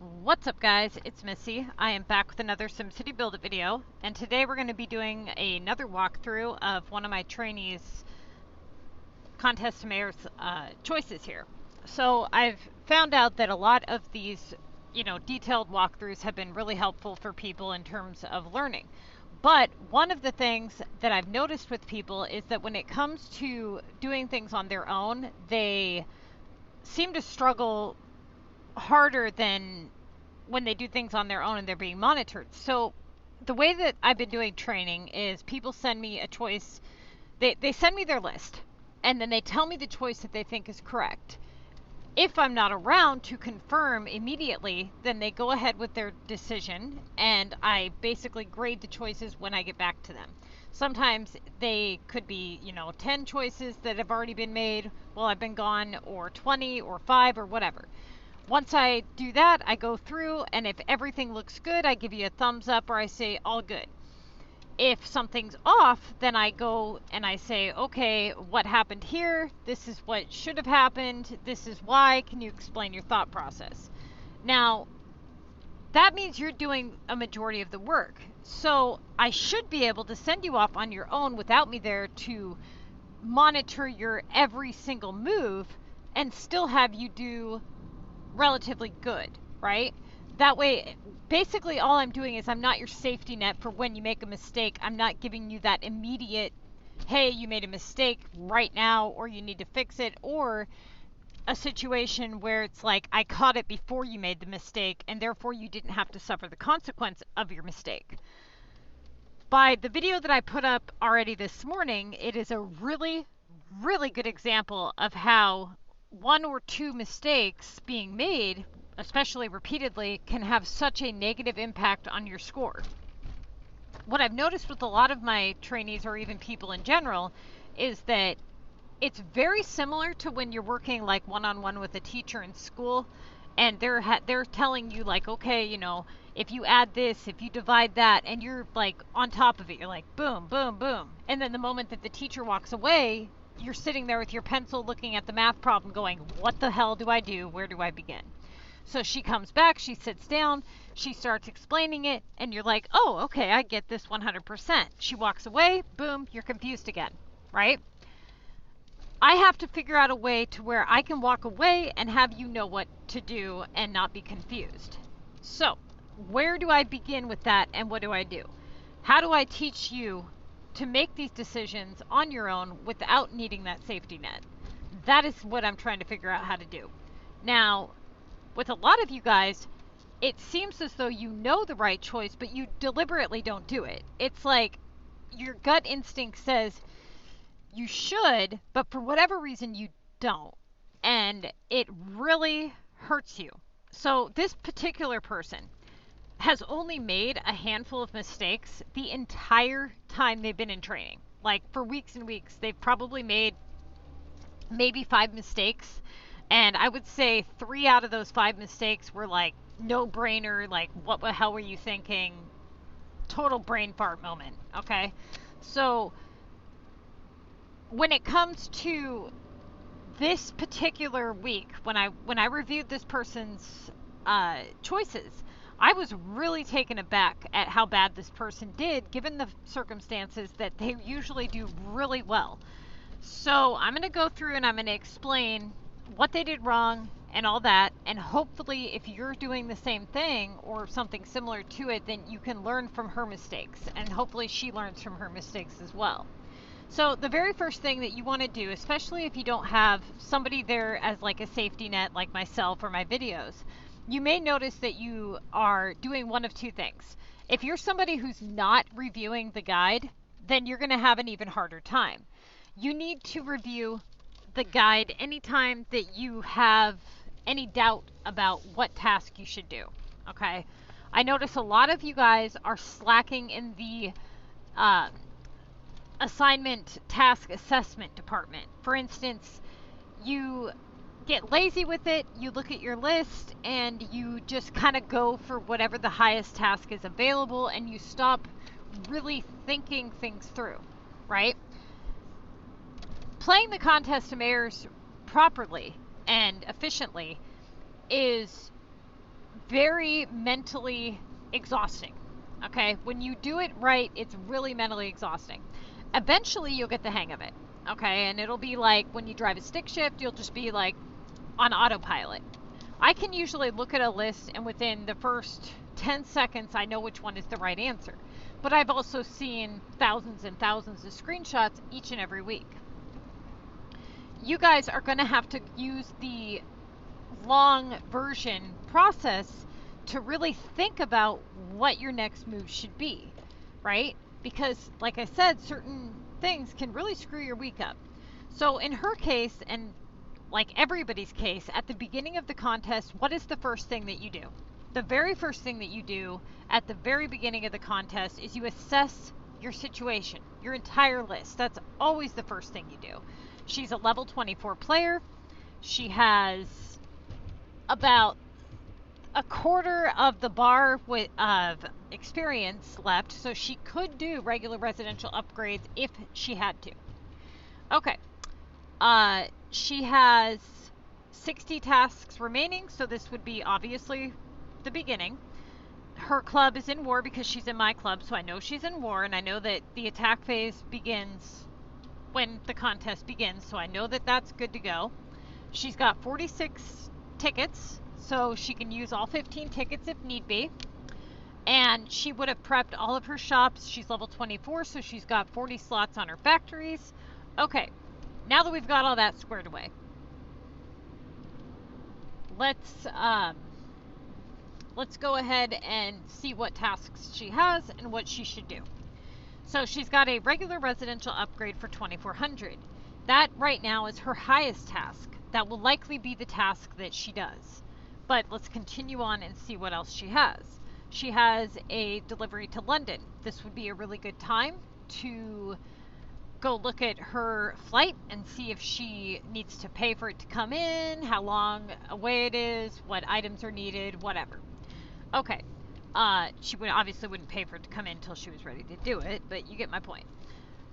What's up guys, it's Missy. I am back with another SimCity Buildit video, and today we're going to be doing another walkthrough of one of my trainees' contest to mayor's choices here. So I've found out that a lot of these, detailed walkthroughs have been really helpful for people in terms of learning. But one of the things that I've noticed with people is that when it comes to doing things on their own, they seem to struggle harder than when they do things on their own and they're being monitored. So the way that I've been doing training is people send me a choice. They send me their list and then they tell me the choice that they think is correct. If I'm not around to confirm immediately, then they go ahead with their decision and I basically grade the choices when I get back to them. Sometimes they could be, 10 choices that have already been made while I've been gone, or 20 or 5 or whatever. Once I do that, I go through, and if everything looks good, I give you a thumbs up or I say all good. If something's off, then I go and I say, okay, what happened here? This is what should have happened. This is why. Can you explain your thought process? Now, that means you're doing a majority of the work. So I should be able to send you off on your own without me there to monitor your every single move and still have you do relatively good, right? That way, basically all I'm doing is I'm not your safety net for when you make a mistake. I'm not giving you that immediate, hey, you made a mistake right now, or you need to fix it, or a situation where it's like, I caught it before you made the mistake, and therefore you didn't have to suffer the consequence of your mistake. By the video that I put up already this morning, it is a really, really good example of how one or two mistakes being made, especially repeatedly, can have such a negative impact on your score. What I've noticed with a lot of my trainees, or even people in general, is that it's very similar to when you're working like one-on-one with a teacher in school, and they're telling you like, okay, if you add this, if you divide that, and you're like on top of it, you're like boom, boom, boom. And then the moment that the teacher walks away, you're sitting there with your pencil looking at the math problem going, what the hell do I do? Where do I begin? So she comes back, she sits down, she starts explaining it, and you're like, oh, okay, I get this 100%. She walks away, boom, you're confused again, right? I have to figure out a way to where I can walk away and have you know what to do and not be confused. So where do I begin with that, and what do I do? How do I teach you to make these decisions on your own without needing that safety net? That is what I'm trying to figure out how to do. Now, with a lot of you guys, it seems as though you know the right choice, but you deliberately don't do it. It's like your gut instinct says you should, but for whatever reason you don't. And it really hurts you. So this particular person has only made a handful of mistakes the entire time they've been in training. Like for weeks and weeks, they've probably made maybe 5 mistakes. And I would say 3 out of those 5 mistakes were like no-brainer, like what the hell were you thinking? Total brain fart moment, okay? So when it comes to this particular week, when I reviewed this person's choices, I was really taken aback at how bad this person did, given the circumstances that they usually do really well. So I'm going to go through and I'm going to explain what they did wrong and all that, and hopefully if you're doing the same thing or something similar to it, then you can learn from her mistakes, and hopefully she learns from her mistakes as well. So the very first thing that you want to do, especially if you don't have somebody there as like a safety net like myself or my videos, you may notice that you are doing one of two things. If you're somebody who's not reviewing the guide, then you're going to have an even harder time. You need to review the guide anytime that you have any doubt about what task you should do, okay? I notice a lot of you guys are slacking in the assignment task assessment department. For instance, you get lazy with it, you look at your list, and you just kind of go for whatever the highest task is available, and you stop really thinking things through, right? Playing the contest to mayors properly and efficiently is very mentally exhausting. Okay, when you do it right, it's really mentally exhausting. Eventually, you'll get the hang of it. Okay, and it'll be like when you drive a stick shift, you'll just be like on autopilot. I can usually look at a list, and within the first 10 seconds, I know which one is the right answer. But I've also seen thousands and thousands of screenshots each and every week. You guys are going to have to use the long version process to really think about what your next move should be, right? Because, like I said, certain things can really screw your week up. So in her case, and like everybody's case, at the beginning of the contest, what is the first thing that you do? The very first thing that you do at the very beginning of the contest is you assess your situation, your entire list. That's always the first thing you do. She's a level 24 player. She has about a quarter of the bar of experience left, so she could do regular residential upgrades if she had to. Okay. She has 60 tasks remaining, so this would be obviously the beginning. Her club is in war because she's in my club, so I know she's in war, and I know that the attack phase begins when the contest begins, so I know that that's good to go. She's got 46 tickets, so she can use all 15 tickets if need be. And she would have prepped all of her shops. She's level 24, so she's got 40 slots on her factories. Okay, now that we've got all that squared away, let's go ahead and see what tasks she has and what she should do. So she's got a regular residential upgrade for 2,400. That right now is her highest task. That will likely be the task that she does. But let's continue on and see what else she has. She has a delivery to London. This would be a really good time to go look at her flight and see if she needs to pay for it to come in, how long away it is, what items are needed, whatever. Okay. She obviously wouldn't pay for it to come in until she was ready to do it, but you get my point.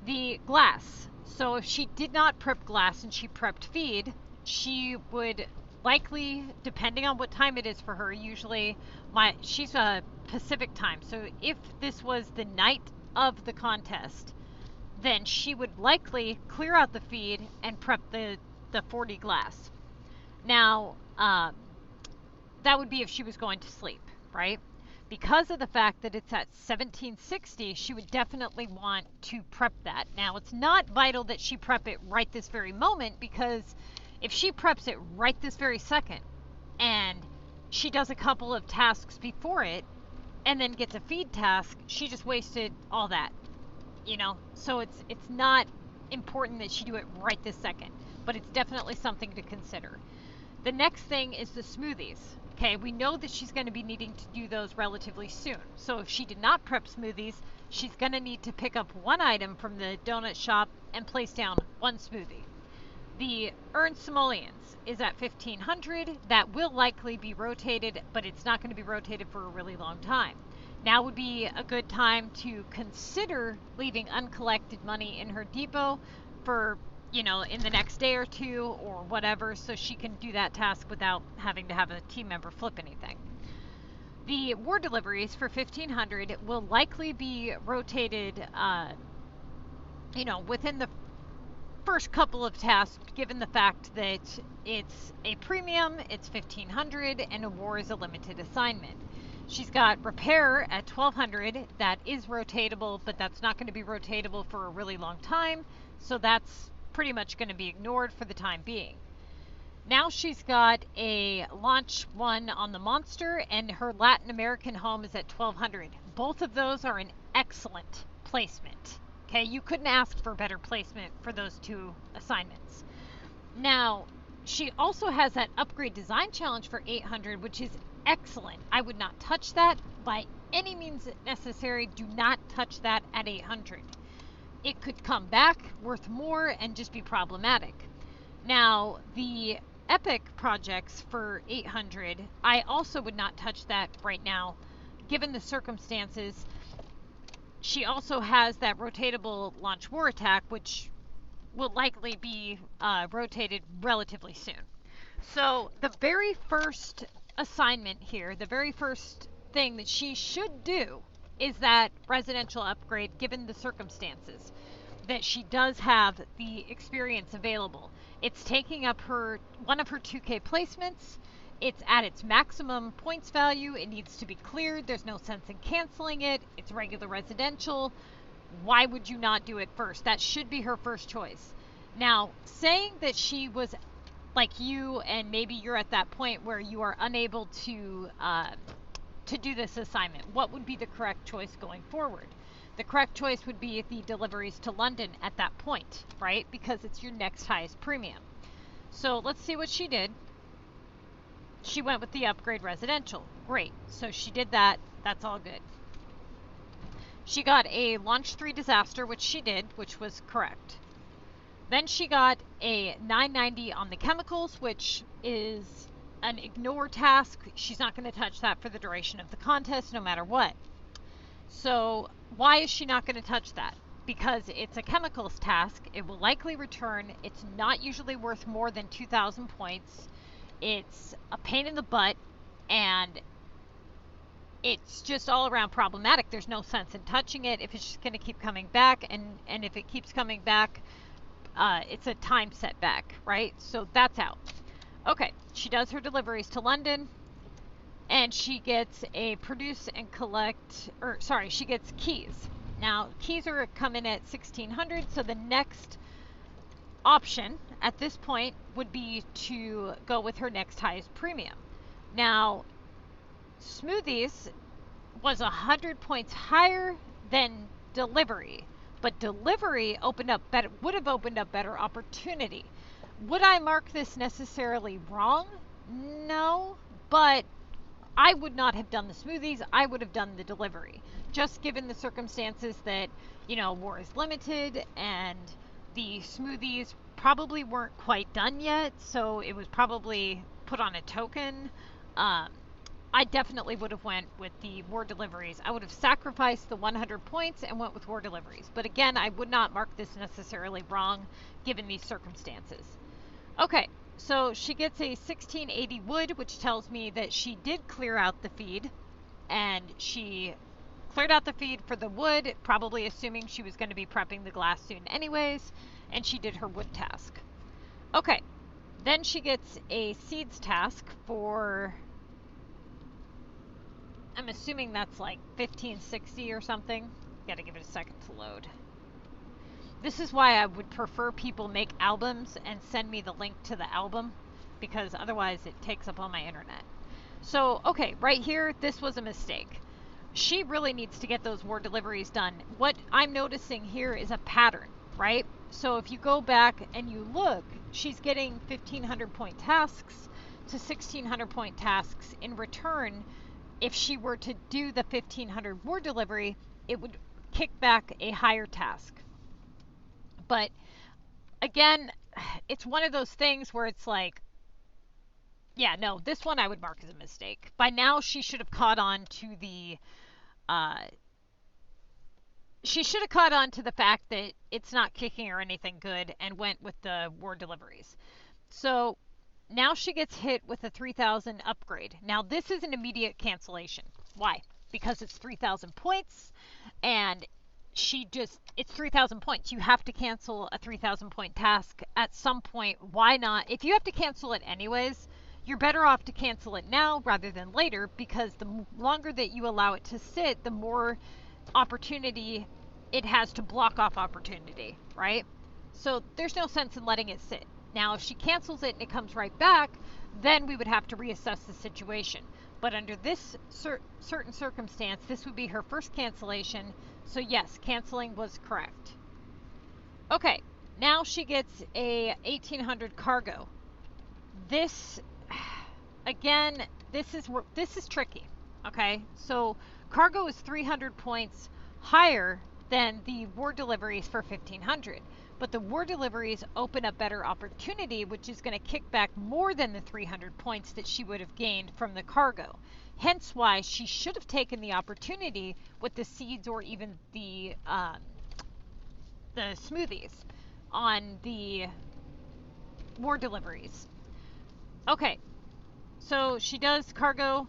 The glass. So if she did not prep glass and she prepped feed, she would likely, depending on what time it is for her, usually she's a Pacific time. So if this was the night of the contest, then she would likely clear out the feed and prep the 40 glass. Now, that would be if she was going to sleep, right? Because of the fact that it's at 1760, she would definitely want to prep that. Now, it's not vital that she prep it right this very moment, because if she preps it right this very second and she does a couple of tasks before it and then gets a feed task, she just wasted all that, you know? So it's not important that she do it right this second, but it's definitely something to consider. The next thing is the smoothies. Okay, we know that she's going to be needing to do those relatively soon. So if she did not prep smoothies, she's going to need to pick up one item from the donut shop and place down one smoothie. The earned simoleons is at 1,500. That will likely be rotated, but it's not going to be rotated for a really long time. Now would be a good time to consider leaving uncollected money in her depot for, you know, in the next day or two or whatever, so she can do that task without having to have a team member flip anything. The war deliveries for 1,500 will likely be rotated, you know, within the first couple of tasks, given the fact that it's a premium, it's 1,500, and a war is a limited assignment. She's got repair at 1,200. That is rotatable, but that's not going to be rotatable for a really long time, so that's pretty much going to be ignored for the time being. Now she's got a launch one on the monster, and her Latin American home is at 1,200. Both of those are an excellent placement. Okay, you couldn't ask for better placement for those two assignments. Now, she also has that upgrade design challenge for 800, which is excellent. I would not touch that by any means necessary. Do not touch that at 800. It could come back worth more and just be problematic. Now, the epic projects for 800, I also would not touch that right now, given the circumstances. She also has that rotatable launch war attack, which will likely be rotated relatively soon. So the very first assignment here, the very first thing that she should do is that residential upgrade given the circumstances that she does have the experience available. It's taking up one of her 2K placements. It's at its maximum points value. It needs to be cleared. There's no sense in canceling it. It's regular residential. Why would you not do it first? That should be her first choice. Now, saying that she was like you and maybe you're at that point where you are unable to do this assignment, what would be the correct choice going forward? The correct choice would be the deliveries to London at that point, right? Because it's your next highest premium. So let's see what she did. She went with the upgrade residential. Great. So she did that. That's all good. She got a launch 3 disaster, which she did, which was correct. Then she got a 990 on the chemicals, which is an ignore task. She's not going to touch that for the duration of the contest, no matter what. So why is she not going to touch that? Because it's a chemicals task. It will likely return. It's not usually worth more than 2,000 points. It's a pain in the butt, and it's just all around problematic. There's no sense in touching it if it's just going to keep coming back, and if it keeps coming back, it's a time setback, right? So that's out. Okay, she does her deliveries to London, and she gets a produce and collect, or sorry, she gets keys. Now, keys are coming at 1,600, so the next option at this point would be to go with her next highest premium. Now, Smoothies was 100 points higher than delivery, but delivery would have opened up better opportunity. Would I mark this necessarily wrong? No, but I would not have done the Smoothies. I would have done the delivery, just given the circumstances that, you know, war is limited and the Smoothies probably weren't quite done yet, so it was probably put on a token. I definitely would have went with the war deliveries. I would have sacrificed the 100 points and went with war deliveries. But again, I would not mark this necessarily wrong given these circumstances. Okay, so she gets a 1680 wood, which tells me that she did clear out the feed. And she cleared out the feed for the wood, probably assuming she was going to be prepping the glass soon anyways. And she did her wood task. Okay, then she gets a seeds task for, I'm assuming that's like 1560 or something. Gotta give it a second to load. This is why I would prefer people make albums and send me the link to the album, because otherwise it takes up all my internet. So, okay, right here, this was a mistake. She really needs to get those war deliveries done. What I'm noticing here is a pattern, right? So if you go back and you look, she's getting 1,500 point tasks to 1,600 point tasks in return. If she were to do the 1,500 war delivery, it would kick back a higher task. But again, it's one of those things where it's like, yeah, no, this one I would mark as a mistake. By now, she should have caught on to the fact that it's not kicking or anything good and went with the war deliveries. So now she gets hit with a 3,000 upgrade. Now this is an immediate cancellation. Why? Because it's 3,000 points, and it's 3,000 points. You have to cancel a 3,000 point task at some point. Why not? If you have to cancel it anyways, you're better off to cancel it now rather than later, because the longer that you allow it to sit, the more opportunity it has to block off opportunity, right? So there's no sense in letting it sit. Now, if she cancels it and it comes right back, then we would have to reassess the situation. But under this certain circumstance, this would be her first cancellation. So yes, canceling was correct. Okay, now she gets a 1,800 cargo. This, again, this is tricky. Okay, so cargo is 300 points higher than the war deliveries for 1,500. But the war deliveries open up better opportunity, which is going to kick back more than the 300 points that she would have gained from the cargo. Hence why she should have taken the opportunity with the seeds or even the smoothies on the war deliveries. Okay, So she does cargo,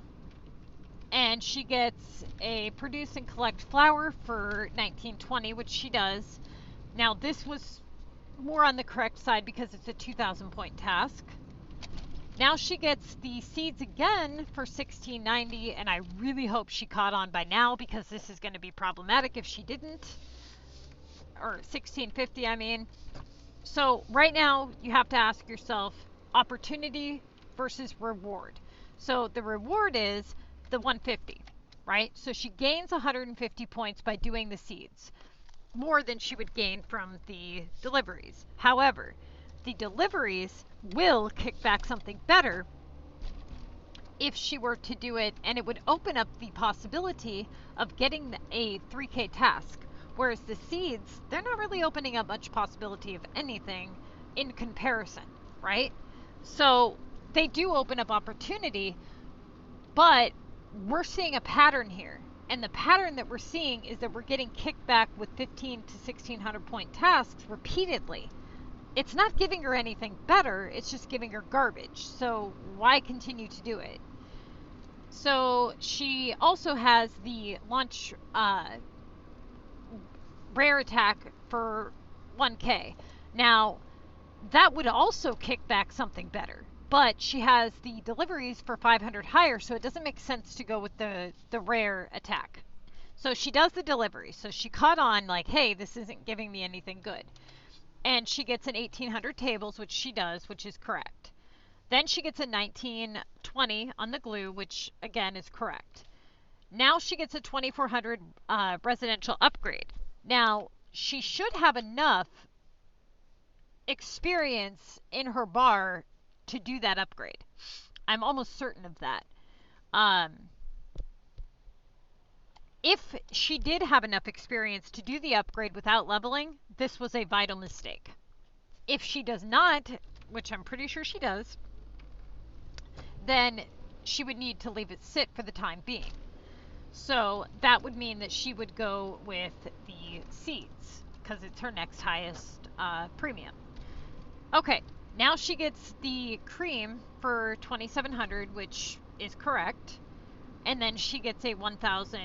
and she gets a produce and collect flour for 1920, which she does. Now this was more on the correct side because it's a 2,000 point task. Now she gets the seeds again for 1690, and I really hope she caught on by now because this is going to be problematic if she didn't. Or 1650, I mean. So right now you have to ask yourself opportunity versus reward. So the reward is the 150, right? So she gains 150 points by doing the seeds, more than she would gain from the deliveries. However, the deliveries will kick back something better if she were to do it, and it would open up the possibility of getting a 3K task. Whereas the seeds, they're not really opening up much possibility of anything in comparison, right? So they do open up opportunity, but we're seeing a pattern here. And the pattern that we're seeing is that we're getting kicked back with 15 to 1600 point tasks repeatedly. It's not giving her anything better, it's just giving her garbage. So why continue to do it? So she also has the launch rare attack for 1K. Now, that would also kick back something better, but she has the deliveries for 500 higher, so it doesn't make sense to go with the rare attack. So she does the delivery. So she caught on like, hey, this isn't giving me anything good. And she gets an 1800 tables, which she does, which is correct. Then she gets a 1920 on the glue, which again is correct. Now she gets a 2400 residential upgrade. Now, she should have enough experience in her bar to do that upgrade. I'm almost certain of that. If she did have enough experience to do the upgrade without leveling, this was a vital mistake. If she does not, which I'm pretty sure she does, then she would need to leave it sit for the time being. So that would mean that she would go with the seeds because it's her next highest premium. Okay, now she gets the cream for 2700, which is correct. And then she gets a 1000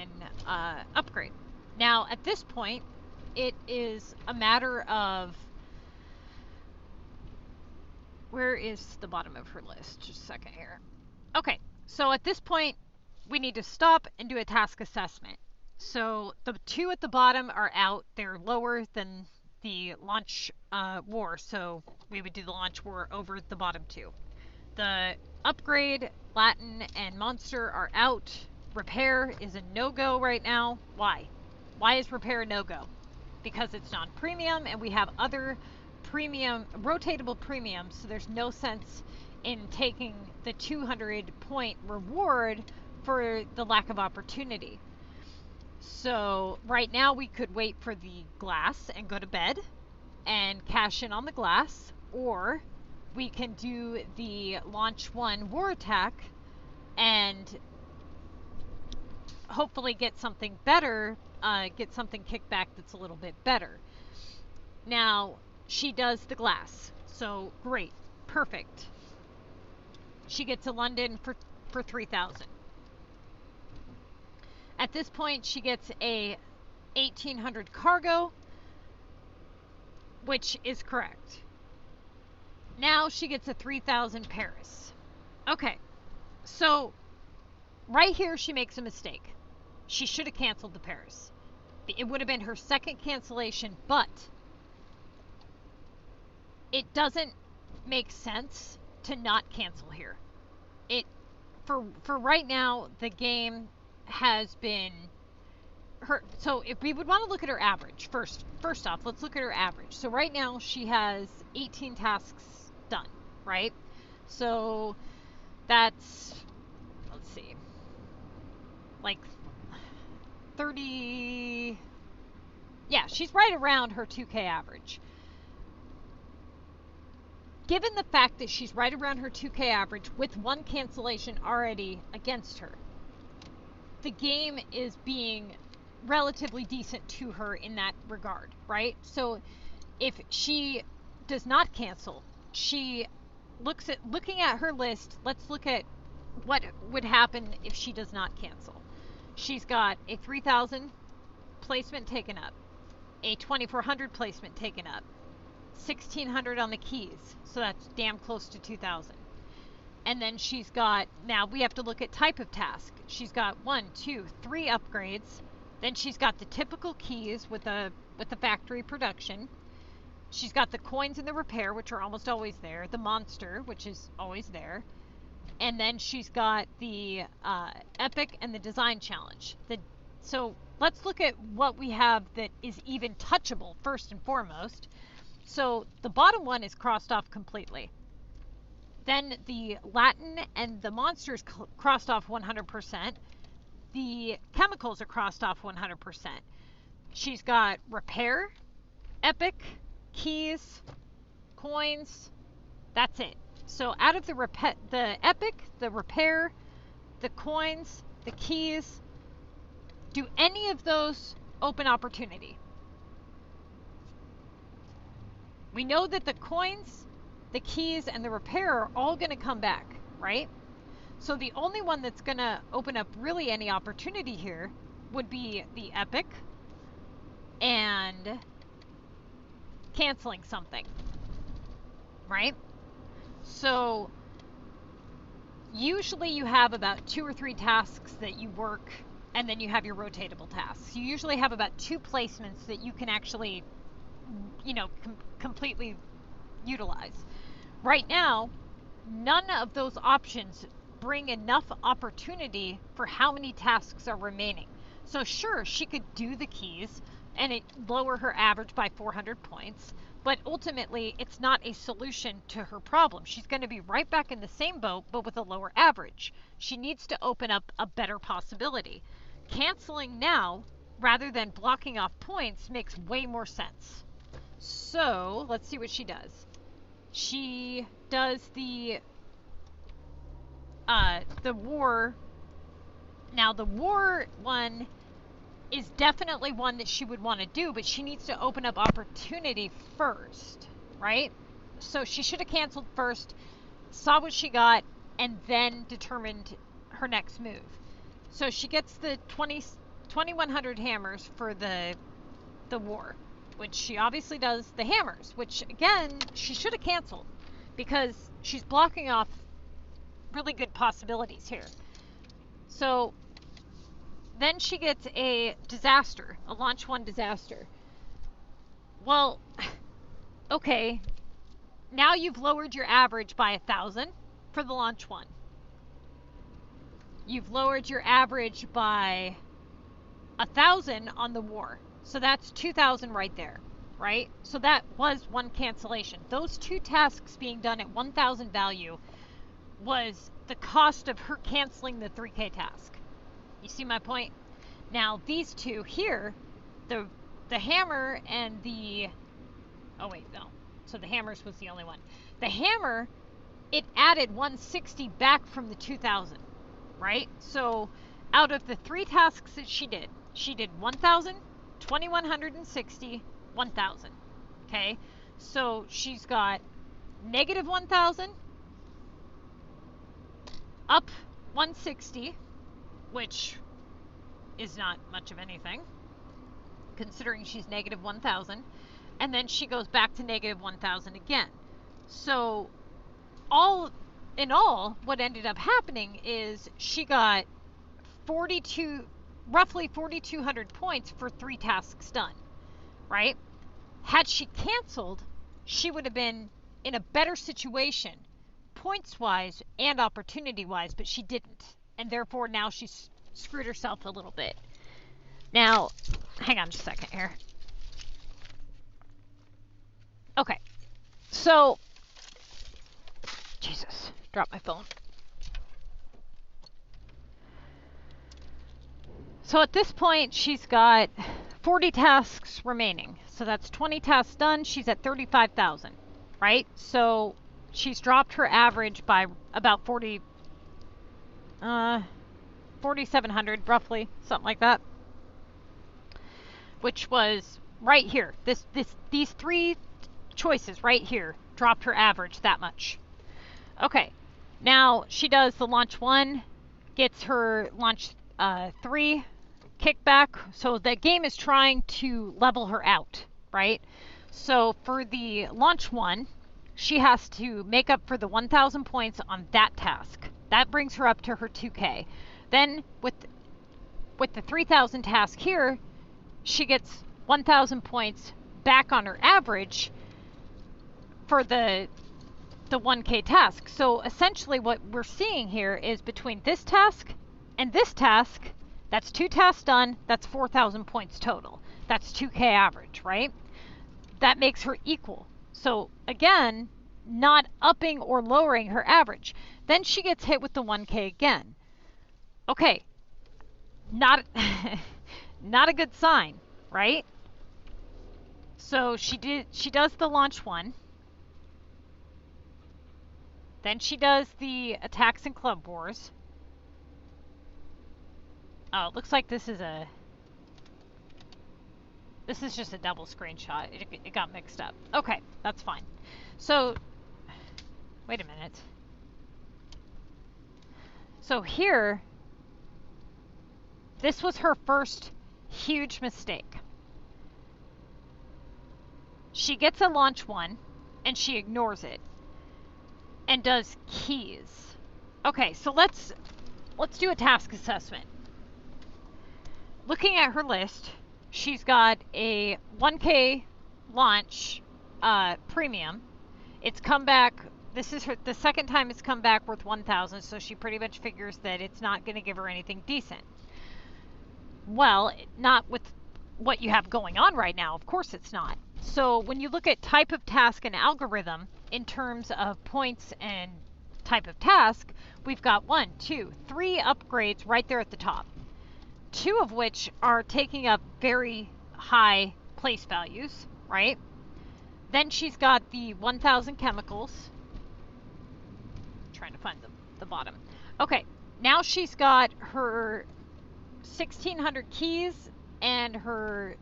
upgrade. Now, at this point, it is a matter of... Where is the bottom of her list? Just a second here. Okay, so at this point, we need to stop and do a task assessment. So the two at the bottom are out. They're lower than the launch war, so we would do the launch war over the bottom two. The upgrade, Latin, and monster are out. Repair is a no-go right now. Why? Why is repair a no-go? Because it's non-premium and we have other premium, rotatable premiums, so there's no sense in taking the 200 point reward for the lack of opportunity. So right now we could wait for the glass and go to bed and cash in on the glass, or we can do the launch 1 war attack and hopefully get something better, get something kicked back that's a little bit better. Now, she does the glass, so great, perfect. She gets a London for 3000. At this point, she gets a 1800 cargo, which is correct. Now she gets a 3000 Paris. Okay, so right here she makes a mistake. She should have canceled the Paris. It would have been her second cancellation, but it doesn't make sense to not cancel here. For right now, the game has been her. So if we would want to look at her average first off, let's look at her average. So right now she has 18 tasks done, right? So that's, let's see, like 30. Yeah, she's right around her 2K average. Given the fact that she's right around her 2K average with one cancellation already against her, the game is being relatively decent to her in that regard, right? So if she does not cancel, she looking at her list, let's look at what would happen if she does not cancel. She's got a 3,000 placement taken up, a 2,400 placement taken up, 1,600 on the keys, so that's damn close to 2,000. And then she's got, now we have to look at type of task. She's got 1, 2, 3 upgrades. Then she's got the typical keys with the factory production. She's got the coins and the repair, which are almost always there. The monster, which is always there. And then she's got the epic and the design challenge. So let's look at what we have that is even touchable first and foremost. So the bottom one is crossed off completely. Then the Latin and the monsters crossed off 100%. The chemicals are crossed off 100%. She's got repair, epic, keys, coins. That's it. So out of the epic, the repair, the coins, the keys, do any of those open opportunity? We know that the coins, the keys, and the repair are all going to come back, right? So the only one that's going to open up really any opportunity here would be the epic and canceling something, right? So usually you have about 2 or 3 tasks that you work, and then you have your rotatable tasks. You usually have about 2 placements that you can actually, you know, completely utilize. Right now, none of those options bring enough opportunity for how many tasks are remaining. So sure, she could do the keys and it lower her average by 400 points, but ultimately it's not a solution to her problem. She's going to be right back in the same boat, but with a lower average. She needs to open up a better possibility. Canceling now, rather than blocking off points, makes way more sense. So let's see what she does. She does the war. Now the war one is definitely one that she would want to do, but she needs to open up opportunity first, right? So she should have canceled first, saw what she got, and then determined her next move. So she gets the 2,100 hammers for the war, which she obviously does the hammers, which again, she should have canceled because she's blocking off really good possibilities here. So then she gets a disaster, a launch 1 disaster. Well, okay, now you've lowered your average by 1,000 for the launch 1. You've lowered your average by 1,000 on the war. So that's 2,000 right there, right? So that was 1 cancellation. Those 2 tasks being done at 1,000 value was the cost of her canceling the 3K task. You see my point? Now these 2 here, the hammer and the, oh wait, no. So the hammers was the only one. The hammer, it added 160 back from the 2,000, right? So out of the 3 tasks that she did 1,000, 2,160, 1,000. Okay, so she's got negative 1,000, up 160, which is not much of anything, considering she's negative 1,000, and then she goes back to negative 1,000 again. So all in all, what ended up happening is she got roughly 4,200 points for 3 tasks done, right? Had she canceled, she would have been in a better situation, points-wise and opportunity-wise, but she didn't. And therefore, now she's screwed herself a little bit. Now, hang on just a second here. Okay, so, Jesus, dropped my phone. So at this point, she's got 40 tasks remaining. So that's 20 tasks done. She's at 35,000, right? So she's dropped her average by about 4,700, roughly, something like that. Which was right here. These 3 choices right here dropped her average that much. Okay, Now she does the launch 1, gets her launch 3 kickback. So the game is trying to level her out, right? So for the launch 1, she has to make up for the 1,000 points on that task. That brings her up to her 2K. Then with the 3,000 task here, she gets 1,000 points back on her average for the 1K task. So essentially what we're seeing here is between this task and this task, that's 2 tasks done, that's 4,000 points total. That's 2K average, right? That makes her equal. So again, not upping or lowering her average. Then she gets hit with the 1K again. Okay, not not a good sign, right? So she does the launch 1. Then she does the attacks and club wars. Oh, it looks like this is just a double screenshot. It got mixed up. Okay, that's fine. So, wait a minute. So here, this was her first huge mistake. She gets a launch 1, and she ignores it, and does keys. Okay, so let's do a task assessment. Looking at her list, she's got a 1K launch premium. It's come back. This is the second time it's come back worth 1,000, so she pretty much figures that it's not going to give her anything decent. Well, not with what you have going on right now. Of course it's not. So when you look at type of task and algorithm in terms of points and type of task, we've got 1, 2, 3 upgrades right there at the top. 2 of which are taking up very high place values, right? Then she's got the 1,000 chemicals. I'm trying to find the bottom. Okay, now she's got her 1,600 keys and her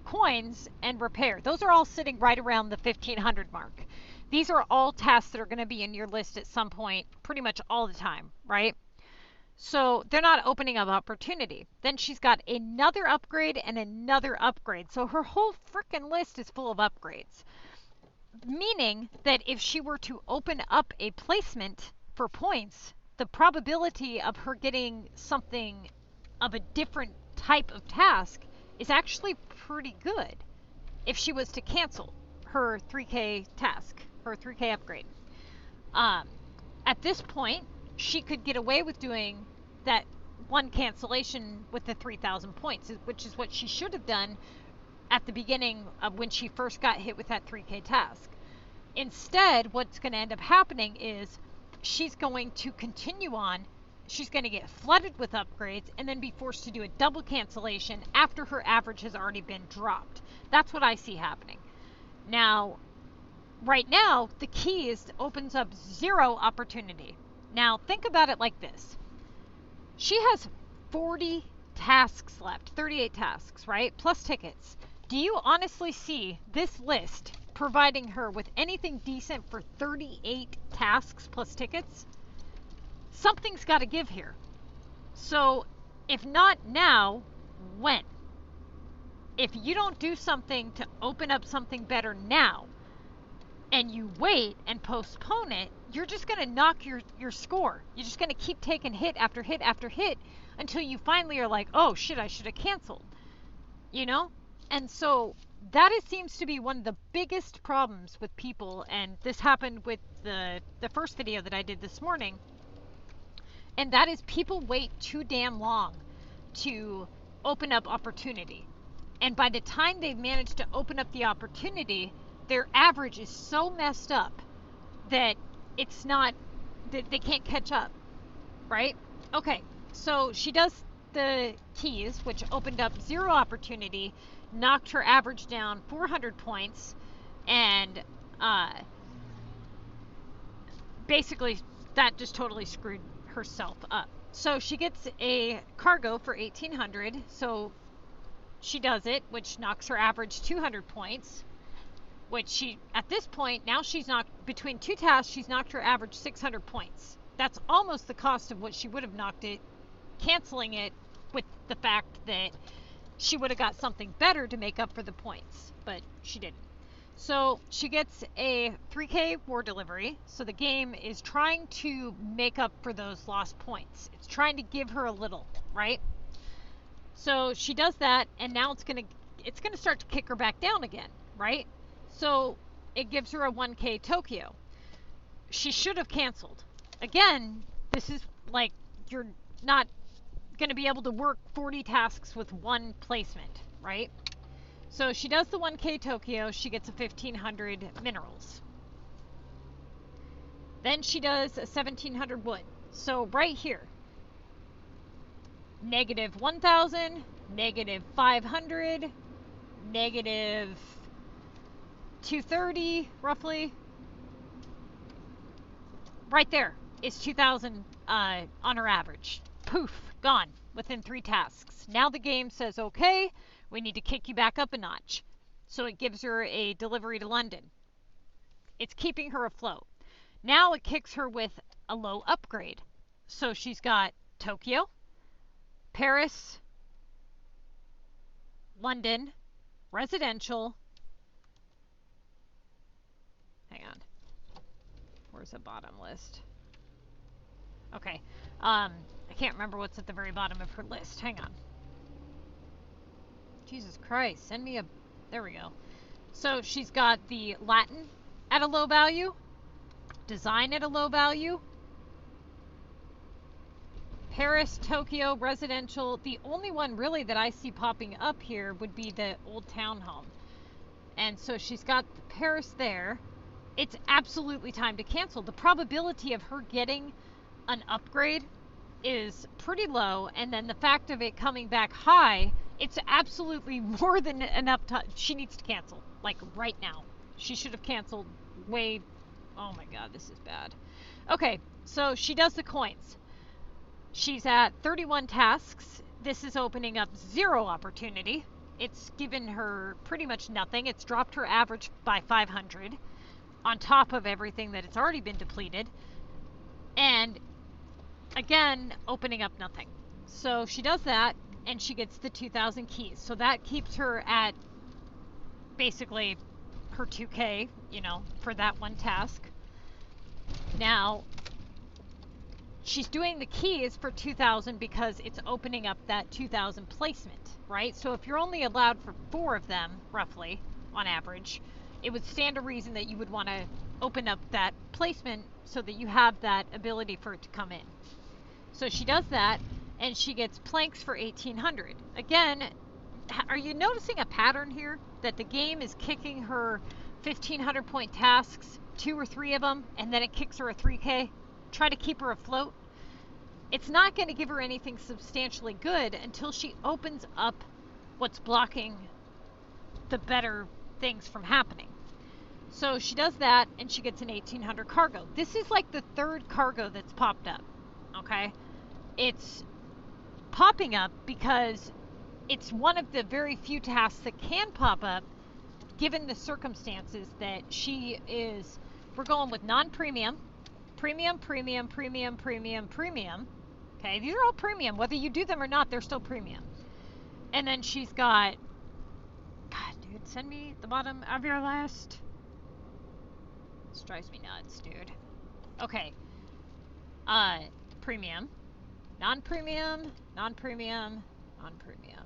coins and repair. Those are all sitting right around the 1,500 mark. These are all tasks that are going to be in your list at some point, pretty much all the time, right? So they're not opening up opportunity. Then she's got another upgrade and another upgrade. So her whole freaking list is full of upgrades. Meaning that if she were to open up a placement for points, the probability of her getting something of a different type of task is actually pretty good if she was to cancel her 3K task, her 3K upgrade. At this point, she could get away with doing that one cancellation with the 3,000 points, which is what she should have done at the beginning of when she first got hit with that 3K task. Instead, what's going to end up happening is she's going to continue on. She's going to get flooded with upgrades and then be forced to do a double cancellation after her average has already been dropped. That's what I see happening. Now, right now, the keys opens up 0 opportunity. Now, think about it like this. She has 40 tasks left, 38 tasks, right? Plus tickets. Do you honestly see this list providing her with anything decent for 38 tasks plus tickets? Something's got to give here. So, if not now, when? If you don't do something to open up something better now, and you wait and postpone it, you're just going to knock your score. You're just going to keep taking hit after hit after hit until you finally are like, oh shit, I should have canceled. You know? And so that seems to be one of the biggest problems with people, and this happened with the first video that I did this morning, and that is people wait too damn long to open up opportunity. And by the time they've managed to open up the opportunity, their average is so messed up that it's not, that they can't catch up, right? Okay, so she does the keys, which opened up 0 opportunity, knocked her average down 400 points, and basically that just totally screwed herself up. So she gets a cargo for 1,800, so she does it, which knocks her average 200 points. which she, at this point, now she's knocked, between 2 tasks, she's knocked her average 600 points. That's almost the cost of what she would have knocked it, canceling it with the fact that she would have got something better to make up for the points, but she didn't. So she gets a 3K war delivery, so the game is trying to make up for those lost points. It's trying to give her a little, right? So she does that, and now it's gonna start to kick her back down again, right? So it gives her a 1K Tokyo. She should have canceled. Again, this is like, you're not going to be able to work 40 tasks with one placement, right? So she does the 1K Tokyo, she gets a 1500 minerals. Then she does a 1700 wood. So right here, negative 1000, negative 500, negative 230 roughly. Right there is 2000 on her average. Poof, gone within 3 tasks. Now the game says, okay, we need to kick you back up a notch. So it gives her a delivery to London. It's keeping her afloat. Now it kicks her with a low upgrade. So she's got Tokyo, Paris, London, residential. Hang on. Where's the bottom list? Okay. I can't remember what's at the very bottom of her list. Hang on. Jesus Christ. Send me a... There we go. So she's got the Latin at a low value, design at a low value, Paris, Tokyo, residential. The only one really that I see popping up here would be the old townhome. And so she's got the Paris there. It's absolutely time to cancel. The probability of her getting an upgrade is pretty low, and then the fact of it coming back high, it's absolutely more than enough time. She needs to cancel, like right now. She should have canceled way... Oh my god, this is bad. Okay, so she does the coins. She's at 31 tasks. This is opening up 0 opportunity. It's given her pretty much nothing. It's dropped her average by 500 on top of everything that it's already been depleted. And again, opening up nothing. So she does that, and she gets the 2,000 keys. So that keeps her at basically her 2K, you know, for that one task. Now, she's doing the keys for 2,000 because it's opening up that 2,000 placement, right? So if you're only allowed for 4 of them, roughly, on average, it would stand to reason that you would want to open up that placement so that you have that ability for it to come in. So she does that, and she gets planks for 1,800. Again, are you noticing a pattern here? That the game is kicking her 1,500 point tasks, 2 or 3 of them, and then it kicks her a 3K? Try to keep her afloat. It's not going to give her anything substantially good until she opens up what's blocking the better things from happening. So she does that, and she gets an 1,800 cargo. This is like the 3rd cargo that's popped up, okay? It's popping up because it's one of the very few tasks that can pop up given the circumstances that she is... We're going with non-premium, premium, premium, premium, premium, premium. Okay, these are all premium. Whether you do them or not, they're still premium. And then she's got... God, dude, send me the bottom of your list. This drives me nuts, dude. Okay. Premium. Non-premium. Non-premium. Non-premium.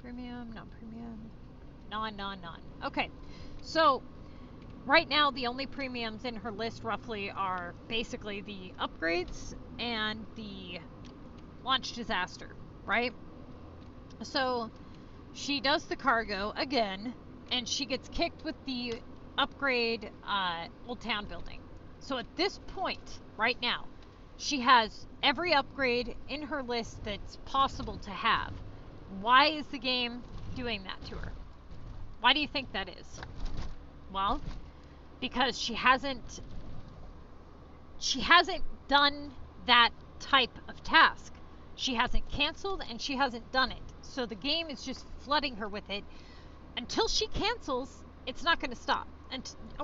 Premium. Non-premium. Non. Okay. So, right now, the only premiums in her list, roughly, are basically the upgrades and the launch disaster, right? So, she does the cargo again, and she gets kicked with the upgrade Old Town building. So, at this point, right now, she has every upgrade in her list that's possible to have. Why is the game doing that to her? Why do you think that is? Well, because she hasn't done that type of task. She hasn't canceled, and she hasn't done it. So the game is just flooding her with it. Until she cancels, it's not going to stop.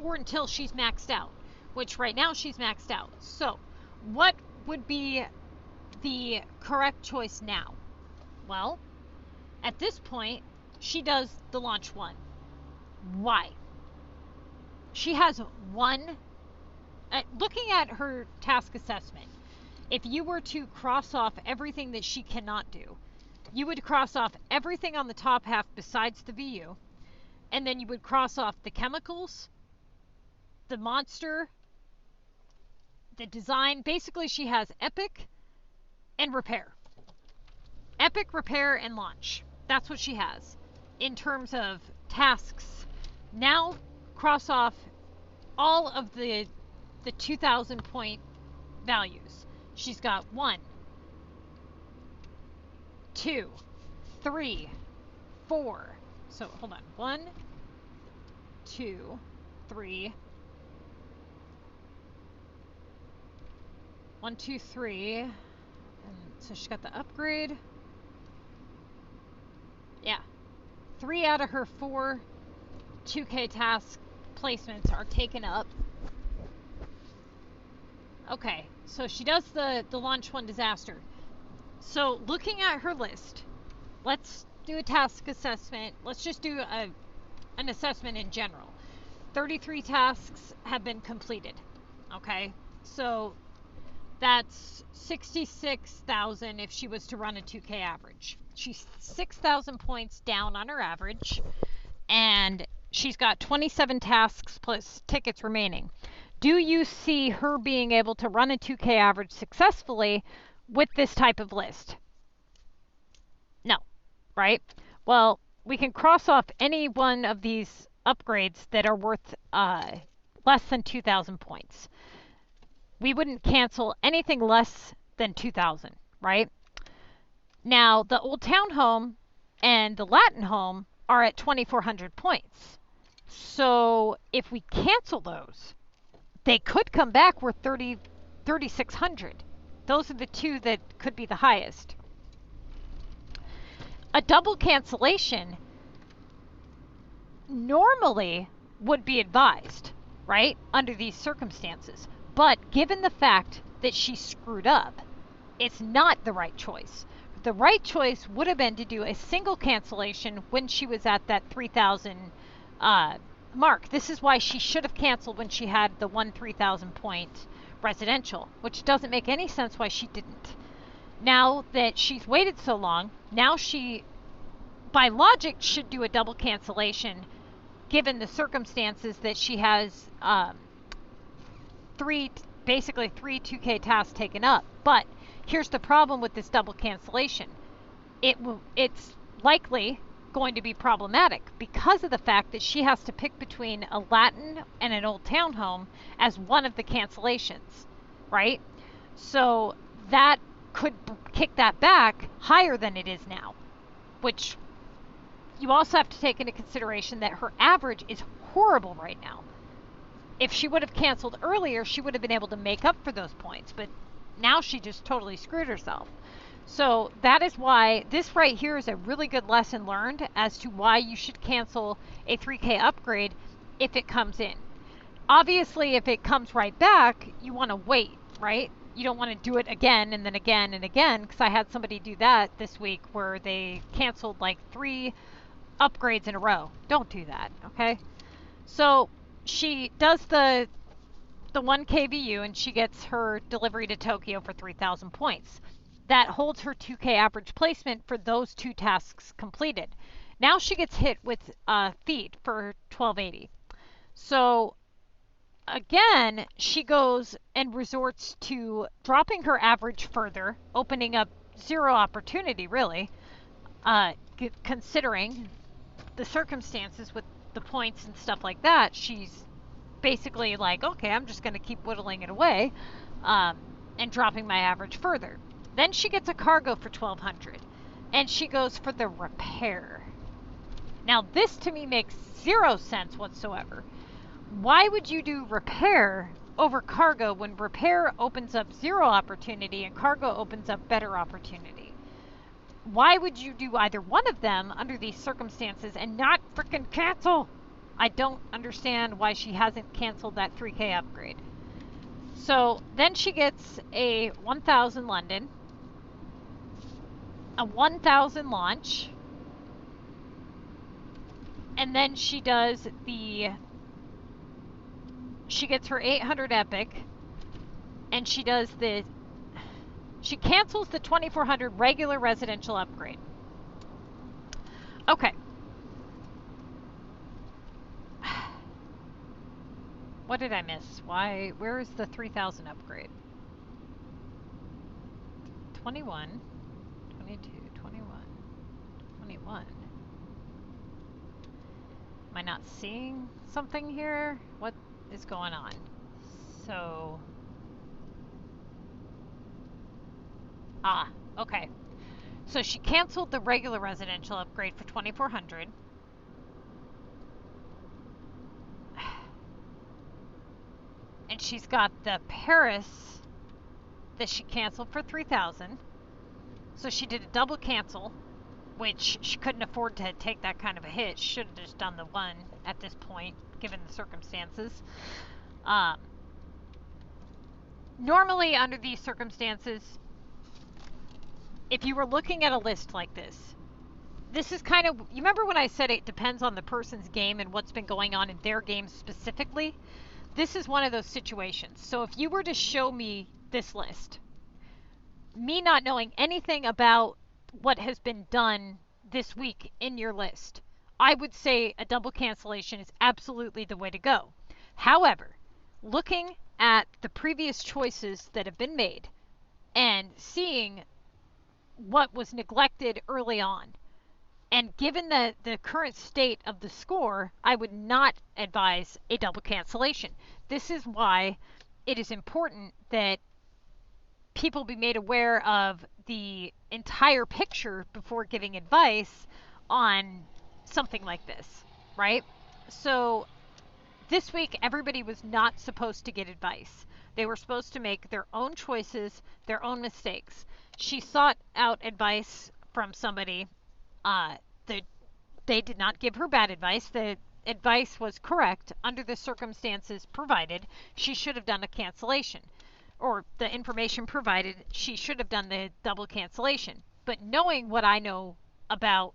or until she's maxed out, which right now she's maxed out. So what would be the correct choice now? Well, at this point, she does the launch one. Why? She has one. Looking at her task assessment, if you were to cross off everything that she cannot do, you would cross off everything on the top half besides the VU, and then you would cross off the chemicals, the monster, the design. Basically, she has epic and repair. Epic, repair, and launch. That's what she has in terms of tasks. Now cross off all of the 2,000 point values. She's got 1, 2, 3, 4. So hold on. 1, 2, 3. 1, 2, 3. And so she's got the upgrade. Yeah. 3 out of her 4 2K task placements are taken up. Okay, so she does the launch one disaster. So looking at her list, let's do a task assessment. Let's just do an assessment in general. 33 tasks have been completed. Okay, so that's 66,000 if she was to run a 2K average. She's 6,000 points down on her average, and she's got 27 tasks plus tickets remaining. Do you see her being able to run a 2K average successfully with this type of list? No, right? Well, we can cross off any one of these upgrades that are worth less than 2,000 points. We wouldn't cancel anything less than 2,000, right? Now, the Old Town Home and the Latin Home are at 2,400 points. So if we cancel those, they could come back worth 3,600. Those are the two that could be the highest. A double cancellation normally would be advised, right, under these circumstances. But given the fact that she screwed up, it's not the right choice. The right choice would have been to do a single cancellation when she was at that 3,000 mark. This is why she should have canceled when she had the 3,000 point residential, which doesn't make any sense why she didn't. Now that she's waited so long, now she, by logic, should do a double cancellation given the circumstances that she has basically three 2K tasks taken up. But here's the problem with this double cancellation. It's likely going to be problematic because of the fact that she has to pick between a Latin and an Old Town Home as one of the cancellations, right? So that could kick that back higher than it is now, which you also have to take into consideration that her average is horrible right now. If she would have canceled earlier, she would have been able to make up for those points, but now she just totally screwed herself. So that is why this right here is a really good lesson learned as to why you should cancel a 3K upgrade if it comes in. Obviously, if it comes right back, you want to wait, right? You don't want to do it again and then again and again, because I had somebody do that this week where they canceled like 3 upgrades in a row. Don't do that, okay? So she does the 1K VU and she gets her delivery to Tokyo for 3,000 points. That holds her 2K average placement for those 2 tasks completed. Now she gets hit with feed for 1,280. So again, she goes and resorts to dropping her average further, opening up 0 opportunity really, considering the circumstances with the points and stuff like that. She's basically like, okay, I'm just going to keep whittling it away and dropping my average further. Then she gets a cargo for 1,200, and she goes for the repair. Now, this to me makes 0 sense whatsoever. Why would you do repair over cargo when repair opens up 0 opportunity and cargo opens up better opportunity? Why would you do either one of them under these circumstances and not freaking cancel? I don't understand why she hasn't canceled that 3K upgrade. So then she gets a 1000 London, a 1000 launch, and then she does she gets her 800 epic, and she cancels the 2400 regular residential upgrade. Okay. What did I miss? Where is the 3000 upgrade? 21, 22, 21, 21. Am I not seeing something here? What is going on? So, okay. So she canceled the regular residential upgrade for 2400. And she's got the Paris that she canceled for 3000. So she did a double cancel, which she couldn't afford to take that kind of a hit. She should have just done the one at this point, given the circumstances. Normally, under these circumstances, if you were looking at a list like this is kind of, you remember when I said it depends on the person's game and what's been going on in their game specifically? This is one of those situations. So if you were to show me this list, me not knowing anything about what has been done this week in your list, I would say a double cancellation is absolutely the way to go. However, looking at the previous choices that have been made and seeing what was neglected early on, and given the current state of the score, I would not advise a double cancellation. This is why it is important that people be made aware of the entire picture before giving advice on something like this, right? So this week, everybody was not supposed to get advice. They were supposed to make their own choices, their own mistakes. She sought out advice from somebody. They did not give her bad advice. The advice was correct under the circumstances provided. She should have done a cancellation, or the information provided, she should have done the double cancellation. But knowing what I know about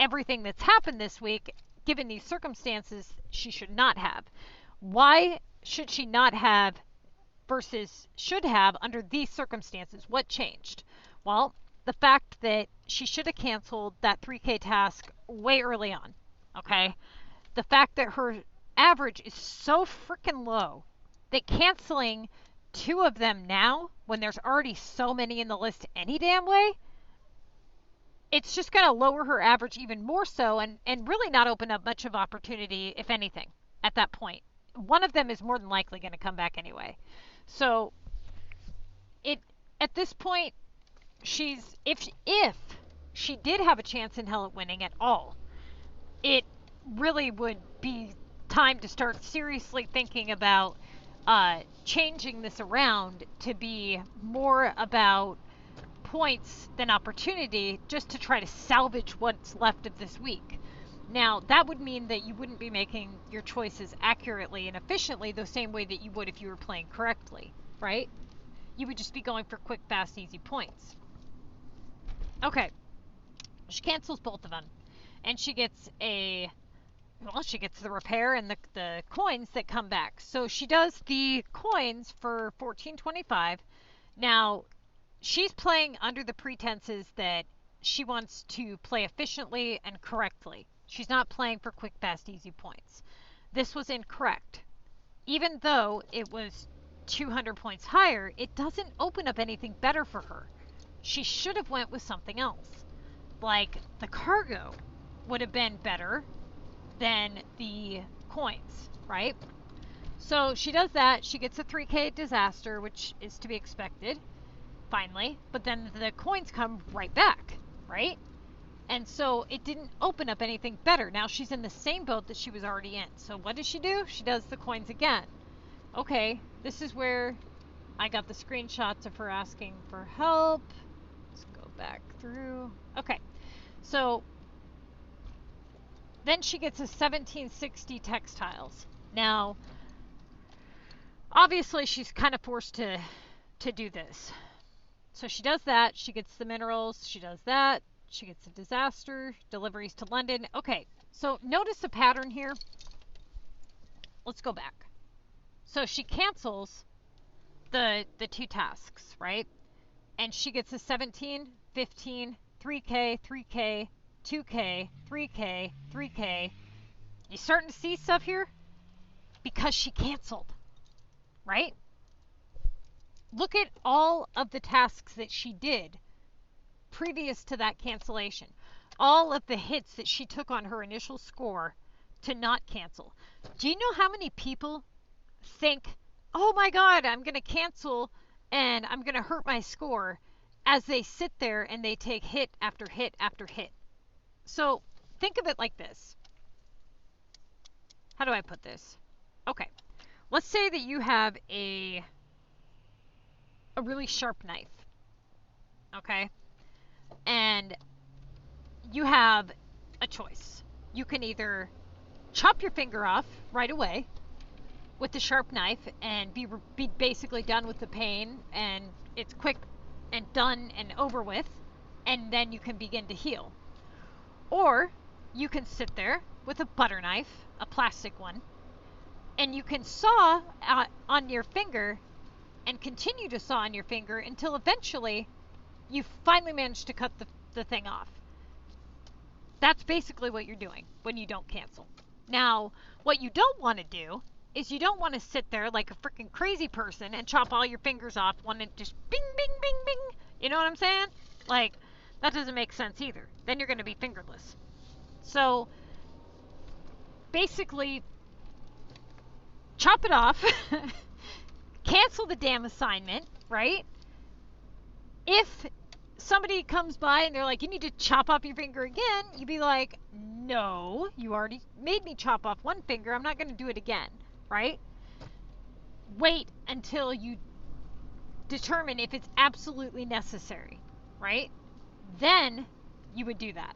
everything that's happened this week, given these circumstances, she should not have. Why should she not have versus should have under these circumstances? What changed? Well, the fact that she should have canceled that 3K task way early on, okay? The fact that her average is so freaking low that canceling 2 of them now, when there's already so many in the list any damn way, it's just going to lower her average even more so, and really not open up much of opportunity, if anything, at that point. One of them is more than likely going to come back anyway. So, at this point, if she did have a chance in hell at winning at all, it really would be time to start seriously thinking about changing this around to be more about points than opportunity, just to try to salvage what's left of this week. Now, that would mean that you wouldn't be making your choices accurately and efficiently the same way that you would if you were playing correctly, right? You would just be going for quick, fast, easy points. Okay, she cancels both of them, and she gets the repair and the coins that come back. So she does the coins for 1425. Now, she's playing under the pretenses that she wants to play efficiently and correctly. She's not playing for quick, fast, easy points. This was incorrect. Even though it was 200 points higher, it doesn't open up anything better for her. She should have went with something else. Like the cargo would have been better than the coins, right? So she does that. She gets a 3K disaster, which is to be expected, finally. But then the coins come right back, right? And so it didn't open up anything better. Now she's in the same boat that she was already in. So what does she do? She does the coins again. Okay, this is where I got the screenshots of her asking for help. Let's go back through. Okay, so Then she gets a 1760 textiles. Now, obviously she's kind of forced to do this. So she does that. She gets the minerals. She does that. She gets a disaster. Deliveries to London. Okay, so notice the pattern here. Let's go back. So she cancels the 2 tasks, right? And she gets a 17, 15, 3K, 3K, 2K, 3K, 3K. You starting to see stuff here? Because she canceled, right? Look at all of the tasks that she did previous to that cancellation. All of the hits that she took on her initial score to not cancel. Do you know how many people think, oh my God, I'm going to cancel and I'm going to hurt my score, as they sit there and they take hit after hit after hit? So think of it like this. How do I put this? Okay, let's say that you have a really sharp knife, okay? And you have a choice. You can either chop your finger off right away with the sharp knife and be basically done with the pain, and it's quick and done and over with, and then you can begin to heal. Or you can sit there with a butter knife, a plastic one, and you can saw on your finger and continue to saw on your finger until eventually you finally manage to cut the thing off. That's basically what you're doing when you don't cancel. Now, what you don't want to do is you don't want to sit there like a freaking crazy person and chop all your fingers off one and just bing, bing, bing, bing. You know what I'm saying? Like, that doesn't make sense either. Then you're going to be fingerless. So, basically, chop it off. Cancel the damn assignment, right? If somebody comes by and they're like, you need to chop off your finger again, you'd be like, no, you already made me chop off one finger. I'm not going to do it again, right? Wait until you determine if it's absolutely necessary, right? Then you would do that.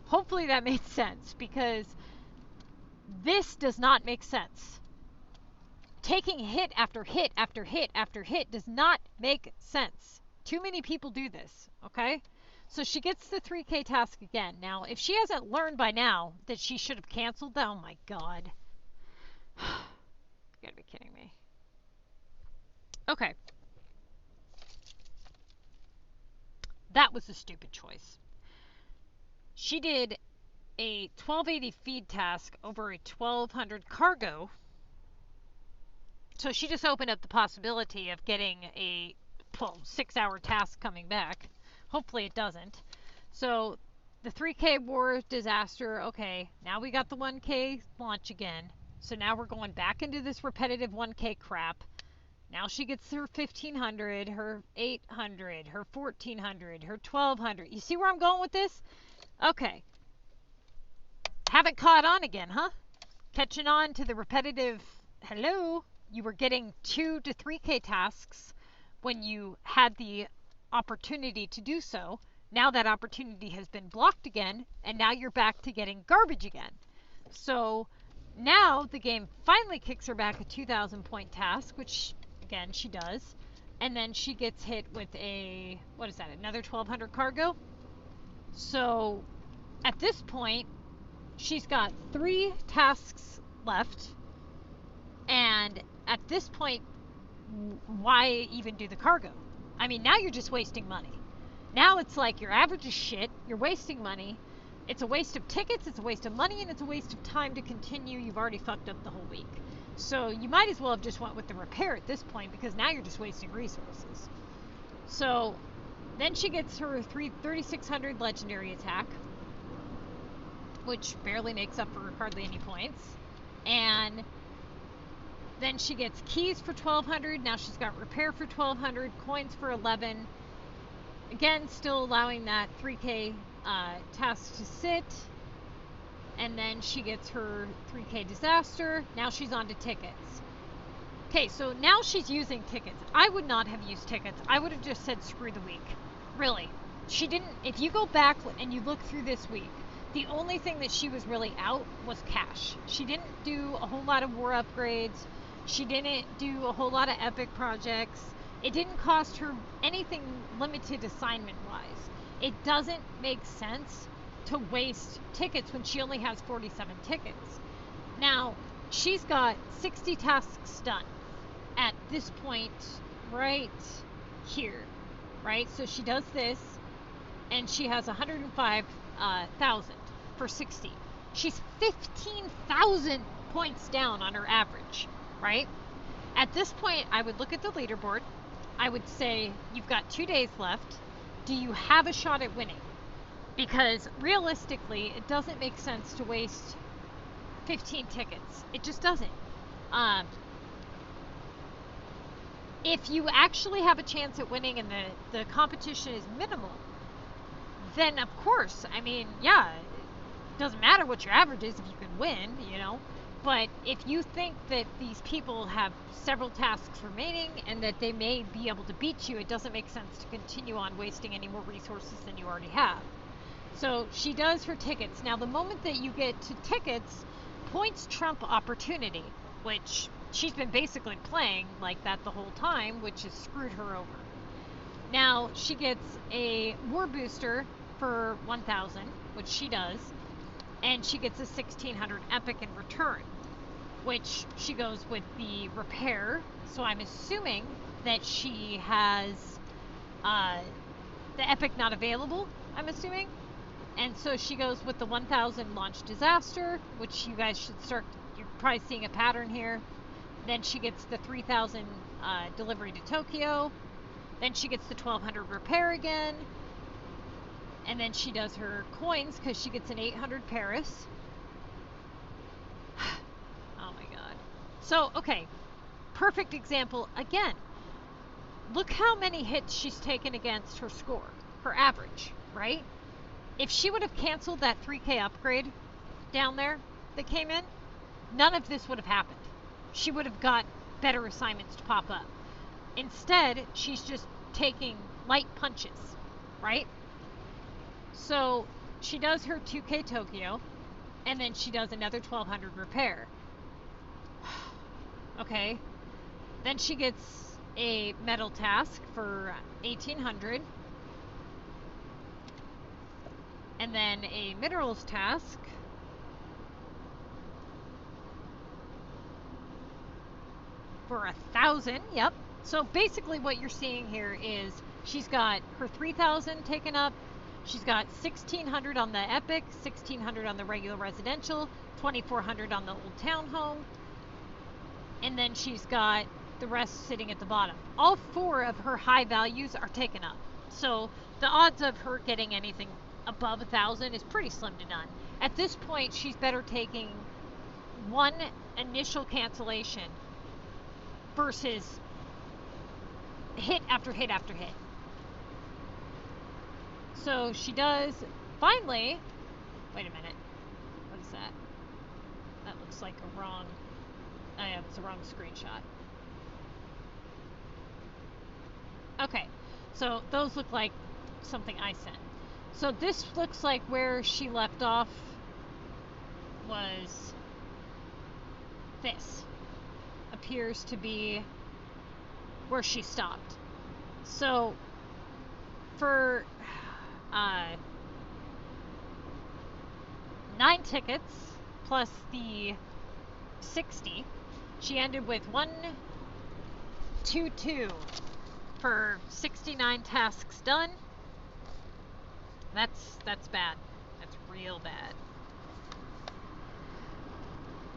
Hopefully that made sense, because this does not make sense. Taking hit after hit after hit after hit does not make sense. Too many people do this, okay? So she gets the 3K task again. Now, if she hasn't learned by now that she should have canceled, oh my God. You gotta be kidding me. Okay. That was a stupid choice. She did a 1280 feed task over a 1200 cargo. So she just opened up the possibility of getting a 6-hour task coming back. Hopefully it doesn't. So the 3K war disaster, okay, now we got the 1K launch again. So now we're going back into this repetitive 1K crap. Now she gets her 1500, her 800, her 1400, her 1200. You see where I'm going with this? Okay. Haven't caught on again, huh? Catching on to the repetitive, hello? You were getting 2 to 3K tasks when you had the opportunity to do so. Now that opportunity has been blocked again, and now you're back to getting garbage again. So now the game finally kicks her back a 2,000 point task, which again she does, and then she gets hit with a, what is that, another 1200 cargo? So at this point she's got 3 tasks left, and at this point, why even do the cargo? I mean, now you're just wasting money. Now it's like your average is shit, you're wasting money, it's a waste of tickets, it's a waste of money, and it's a waste of time to continue. You've already fucked up the whole week. So you might as well have just went with the repair at this point, because now you're just wasting resources. So then she gets her 3600 legendary attack, which barely makes up for hardly any points. And then she gets keys for 1200. Now she's got repair for 1200, coins for 11. Again, still allowing that 3K task to sit. And then she gets her 3K disaster. Now she's on to tickets. Okay, so now she's using tickets. I would not have used tickets. I would have just said screw the week. Really. She didn't. If you go back and you look through this week, The only thing that she was really out was cash. She didn't do a whole lot of war upgrades. She didn't do a whole lot of epic projects. It didn't cost her anything limited assignment-wise. It doesn't make sense to waste tickets when she only has 47 tickets. Now, she's got 60 tasks done at this point right here, right? So she does this, and she has 105,000 for 60. She's 15,000 points down on her average, right? At this point, I would look at the leaderboard. I would say, you've got 2 days left. Do you have a shot at winning? Because realistically, it doesn't make sense to waste 15 tickets. It just doesn't. If you actually have a chance at winning and the competition is minimal, then of course, I mean, yeah, it doesn't matter what your average is if you can win, you know. But if you think that these people have several tasks remaining and that they may be able to beat you, it doesn't make sense to continue on wasting any more resources than you already have. So she does her tickets. Now, the moment that you get to tickets, points trump opportunity, which she's been basically playing like that the whole time, which has screwed her over. Now, she gets a war booster for 1,000, which she does, and she gets a 1,600 epic in return, which she goes with the repair. So I'm assuming that she has the epic not available, I'm assuming. And so she goes with the 1,000 launch disaster, which you guys should start, you're probably seeing a pattern here. Then she gets the 3,000 delivery to Tokyo. Then she gets the 1,200 repair again. And then she does her coins because she gets an 800 Paris. Oh my god. So, okay. Perfect example again. Look how many hits she's taken against her score, her average, right? If she would have canceled that 3K upgrade down there that came in, none of this would have happened. She would have got better assignments to pop up. Instead, she's just taking light punches, right? So she does her 2K Tokyo, and then she does another 1,200 repair. Okay. Then she gets a metal task for 1,800. And then a minerals task for 1,000. Yep. So basically what you're seeing here is she's got her 3,000 taken up. She's got 1,600 on the epic, 1,600 on the regular residential, 2,400 on the old townhome, and then she's got the rest sitting at the bottom. All 4 of her high values are taken up. So the odds of her getting anything above 1,000 is pretty slim to none. At this point, she's better taking one initial cancellation versus hit after hit after hit. So she does finally, wait a minute, what is that? That looks like a wrong, oh yeah, it's a wrong screenshot. Okay, so those look like something I sent. So this looks like where she left off was this. Appears to be where she stopped. So for 9 tickets plus the 60, she ended with 122 for 69 tasks done. That's bad. That's real bad.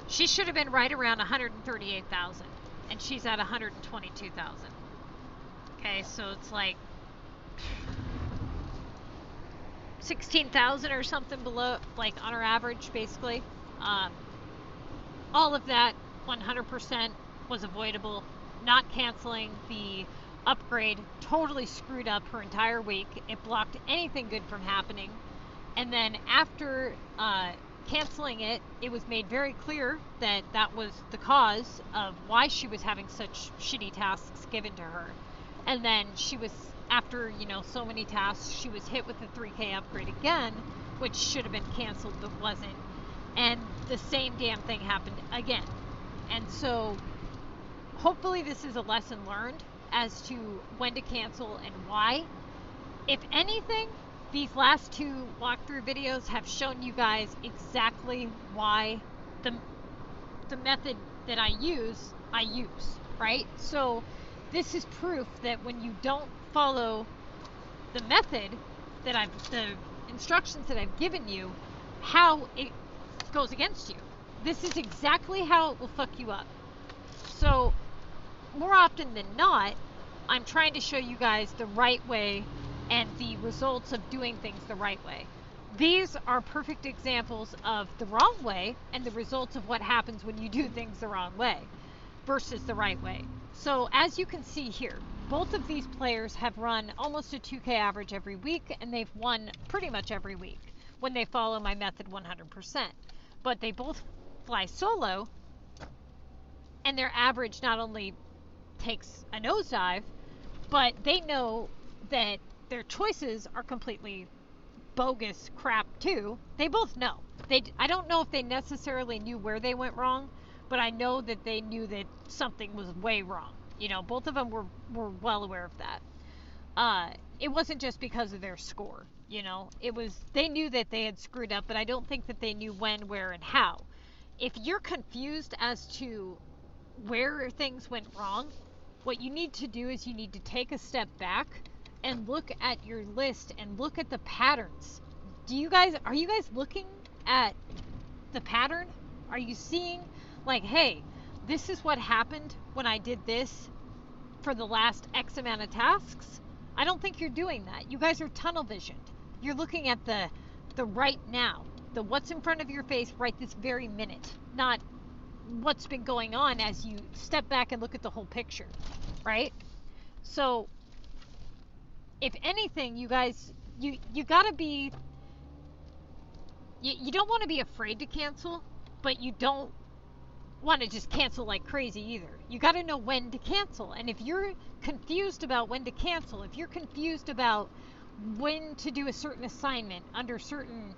She should have been right around 138,000, and she's at 122,000. Okay, so it's like 16,000 or something below, like on her average, basically. All of that 100% was avoidable. Not canceling the upgrade totally screwed up her entire week. It blocked anything good from happening. And then after canceling it, it was made very clear that that was the cause of why she was having such shitty tasks given to her. And then she was, after, you know, so many tasks, she was hit with the 3K upgrade again, which should have been canceled but wasn't. And the same damn thing happened again. And so hopefully this is a lesson learned as to when to cancel and why. If anything, these last two walkthrough videos have shown you guys exactly why the method that I use, right? So this is proof that when you don't follow the method that the instructions that I've given you, how it goes against you. This is exactly how it will fuck you up. So more often than not, I'm trying to show you guys the right way and the results of doing things the right way. These are perfect examples of the wrong way and the results of what happens when you do things the wrong way versus the right way. So as you can see here, both of these players have run almost a 2K average every week, and they've won pretty much every week when they follow my method 100%. But they both fly solo, and their average not only takes a nosedive, but they know that their choices are completely bogus crap too. They both know. I don't know if they necessarily knew where they went wrong, but I know that they knew that something was way wrong. You know, both of them were well aware of that. It wasn't just because of their score, you know. They knew that they had screwed up, but I don't think that they knew when, where, and how. If you're confused as to where things went wrong, what you need to do is you need to take a step back and look at your list and look at the patterns. Are you guys looking at the pattern? Are you seeing, like, hey, this is what happened when I did this for the last X amount of tasks? I don't think you're doing that. You guys are tunnel visioned. You're looking at the right now, the what's in front of your face right this very minute, not what's been going on as you step back and look at the whole picture, right? So if anything, you guys, you gotta be, you don't want to be afraid to cancel, but you don't want to just cancel like crazy either. You got to know when to cancel. And if you're confused about when to cancel, if you're confused about when to do a certain assignment under certain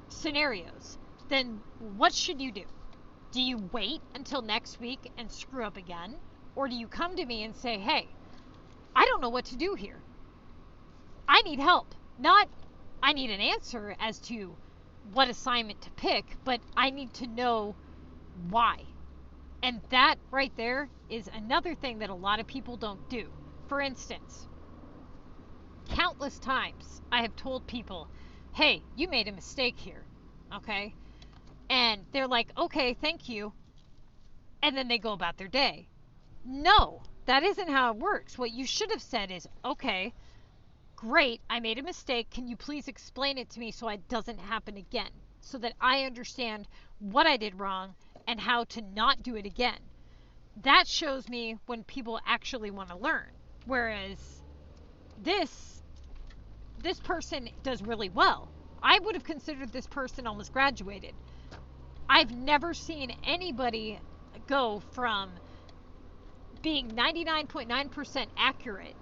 scenarios, then what should you do? Do you wait until next week and screw up again? Or do you come to me and say, hey, I don't know what to do here. I need help. Not I need an answer as to what assignment to pick, but I need to know why. And that right there is another thing that a lot of people don't do. For instance, countless times I have told people, hey, you made a mistake here, okay? And they're like, okay, thank you. And then they go about their day. No, that isn't how it works. What you should have said is, okay, great, I made a mistake. Can you please explain it to me so it doesn't happen again? So that I understand what I did wrong and how to not do it again. That shows me when people actually want to learn. Whereas this person does really well. I would have considered this person almost graduated. I've never seen anybody go from being 99.9% accurate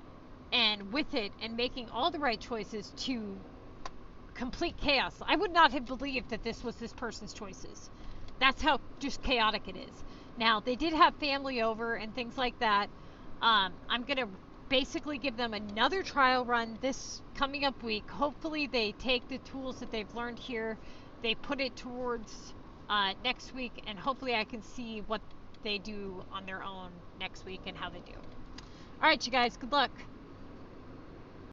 and with it and making all the right choices to complete chaos. I would not have believed that this was this person's choices. That's how just chaotic it is. Now, they did have family over and things like that. I'm going to basically give them another trial run this coming up week. Hopefully they take the tools that they've learned here, they put it towards next week, and hopefully I can see what they do on their own next week and how they do. All right, you guys, good luck.